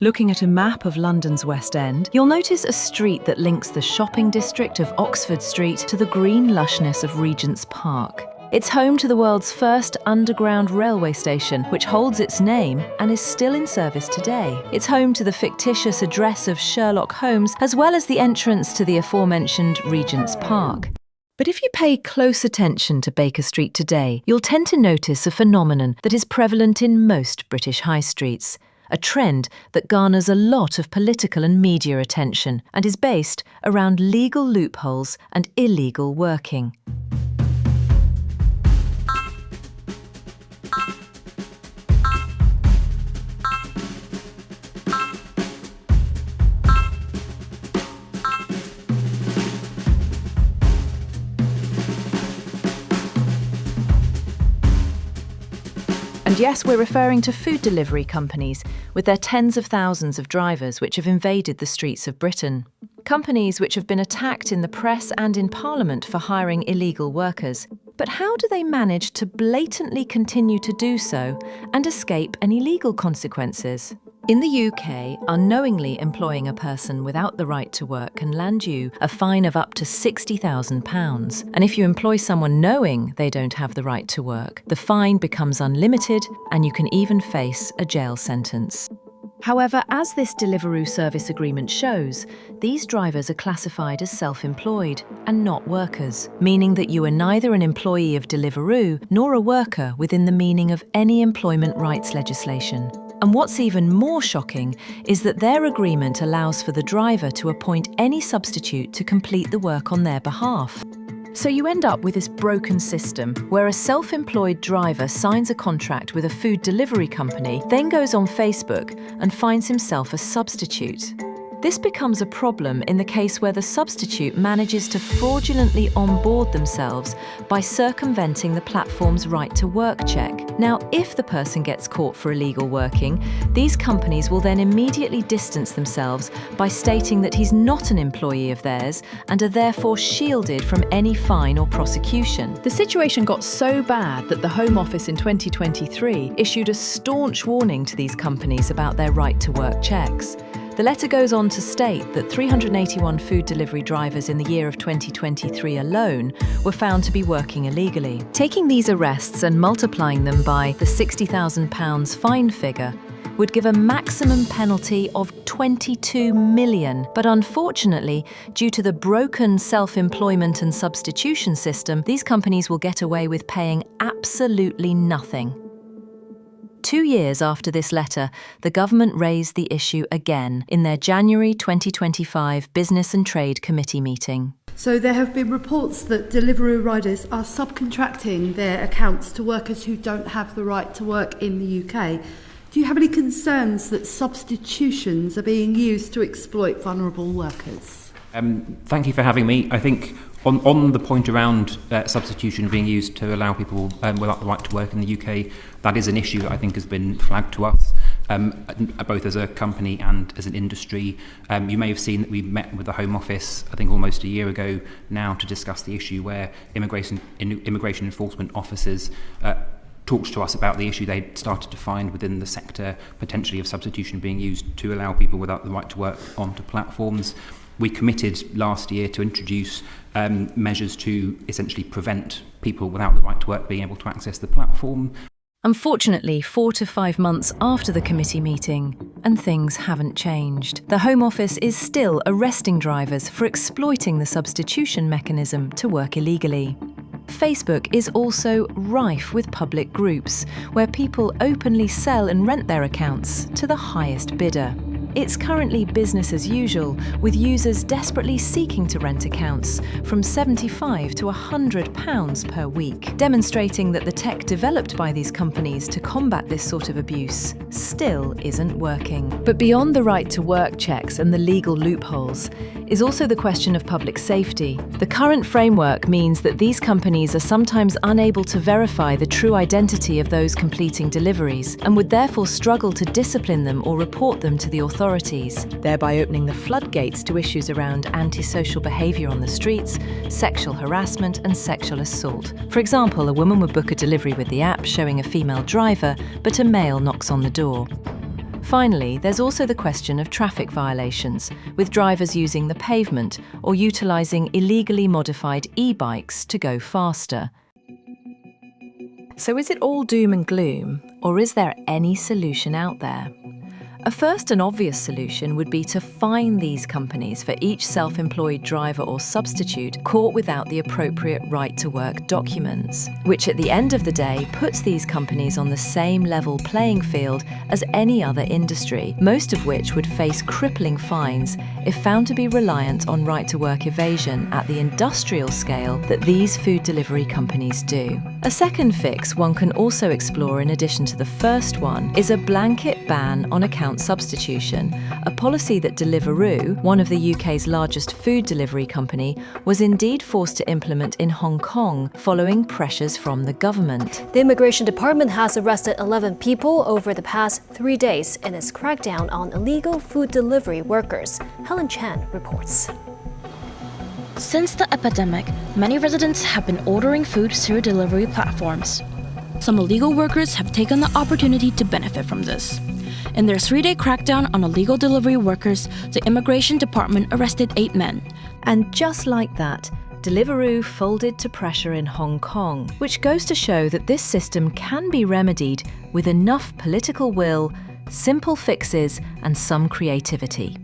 Looking at a map of London's West End, you'll notice a street that links the shopping district of Oxford Street to the green lushness of Regent's Park. It's home to the world's first underground railway station, which holds its name and is still in service today. It's home to the fictitious address of Sherlock Holmes, as well as the entrance to the aforementioned Regent's Park. But if you pay close attention to Baker Street today, you'll tend to notice a phenomenon that is prevalent in most British high streets. A trend that garners a lot of political and media attention and is based around legal loopholes and illegal working. And yes, we're referring to food delivery companies with their tens of thousands of drivers which have invaded the streets of Britain. Companies which have been attacked in the press and in Parliament for hiring illegal workers. But how do they manage to blatantly continue to do so and escape any legal consequences? In the UK, unknowingly employing a person without the right to work can land you a fine of up to £60,000. And if you employ someone knowing they don't have the right to work, the fine becomes unlimited and you can even face a jail sentence. However, as this Deliveroo service agreement shows, these drivers are classified as self-employed and not workers, meaning that you are neither an employee of Deliveroo nor a worker within the meaning of any employment rights legislation. And what's even more shocking is that their agreement allows for the driver to appoint any substitute to complete the work on their behalf. So you end up with this broken system where a self-employed driver signs a contract with a food delivery company, then goes on Facebook and finds himself a substitute. This becomes a problem in the case where the substitute manages to fraudulently onboard themselves by circumventing the platform's right-to-work check. Now, if the person gets caught for illegal working, these companies will then immediately distance themselves by stating that he's not an employee of theirs and are therefore shielded from any fine or prosecution. The situation got so bad that the Home Office in 2023 issued a staunch warning to these companies about their right-to-work checks. The letter goes on to state that 381 food delivery drivers in the year of 2023 alone were found to be working illegally. Taking these arrests and multiplying them by the £60,000 fine figure would give a maximum penalty of 22 million. But unfortunately, due to the broken self-employment and substitution system, these companies will get away with paying absolutely nothing. 2 years after this letter, the government raised the issue again in their January 2025 Business and Trade Committee meeting. So there have been reports that Deliveroo riders are subcontracting their accounts to workers who don't have the right to work in the UK. Do you have any concerns that substitutions are being used to exploit vulnerable workers? Thank you for having me. I think on the point around substitution being used to allow people without the right to work in the UK, that is an issue that I think has been flagged to us, both as a company and as an industry. You may have seen that we met with the Home Office, I think almost a year ago now, to discuss the issue where immigration enforcement officers talked to us about the issue they started to find within the sector, potentially of substitution being used to allow people without the right to work onto platforms. We committed last year to introduce measures to essentially prevent people without the right to work being able to access the platform. Unfortunately, 4 to 5 months after the committee meeting, and things haven't changed. The Home Office is still arresting drivers for exploiting the substitution mechanism to work illegally. Facebook is also rife with public groups where people openly sell and rent their accounts to the highest bidder. It's currently business as usual, with users desperately seeking to rent accounts from £75 to £100 per week, demonstrating that the tech developed by these companies to combat this sort of abuse still isn't working. But beyond the right to work checks and the legal loopholes is also the question of public safety. The current framework means that these companies are sometimes unable to verify the true identity of those completing deliveries and would therefore struggle to discipline them or report them to the authorities, thereby opening the floodgates to issues around antisocial behaviour on the streets, sexual harassment and sexual assault. For example, a woman would book a delivery with the app showing a female driver, but a male knocks on the door. Finally, there's also the question of traffic violations, with drivers using the pavement or utilising illegally modified e-bikes to go faster. So is it all doom and gloom, or is there any solution out there? A first and obvious solution would be to fine these companies for each self-employed driver or substitute caught without the appropriate right-to-work documents, which at the end of the day puts these companies on the same level playing field as any other industry, most of which would face crippling fines if found to be reliant on right-to-work evasion at the industrial scale that these food delivery companies do. A second fix one can also explore in addition to the first one is a blanket ban on account substitution, a policy that Deliveroo, one of the UK's largest food delivery company, was indeed forced to implement in Hong Kong following pressures from the government. The Immigration Department has arrested 11 people over the past 3 days in its crackdown on illegal food delivery workers. Helen Chan reports. Since the epidemic, many residents have been ordering food through delivery platforms. Some illegal workers have taken the opportunity to benefit from this. In their 3-day crackdown on illegal delivery workers, the Immigration Department arrested 8 men. And just like that, Deliveroo folded to pressure in Hong Kong, which goes to show that this system can be remedied with enough political will, simple fixes, and some creativity.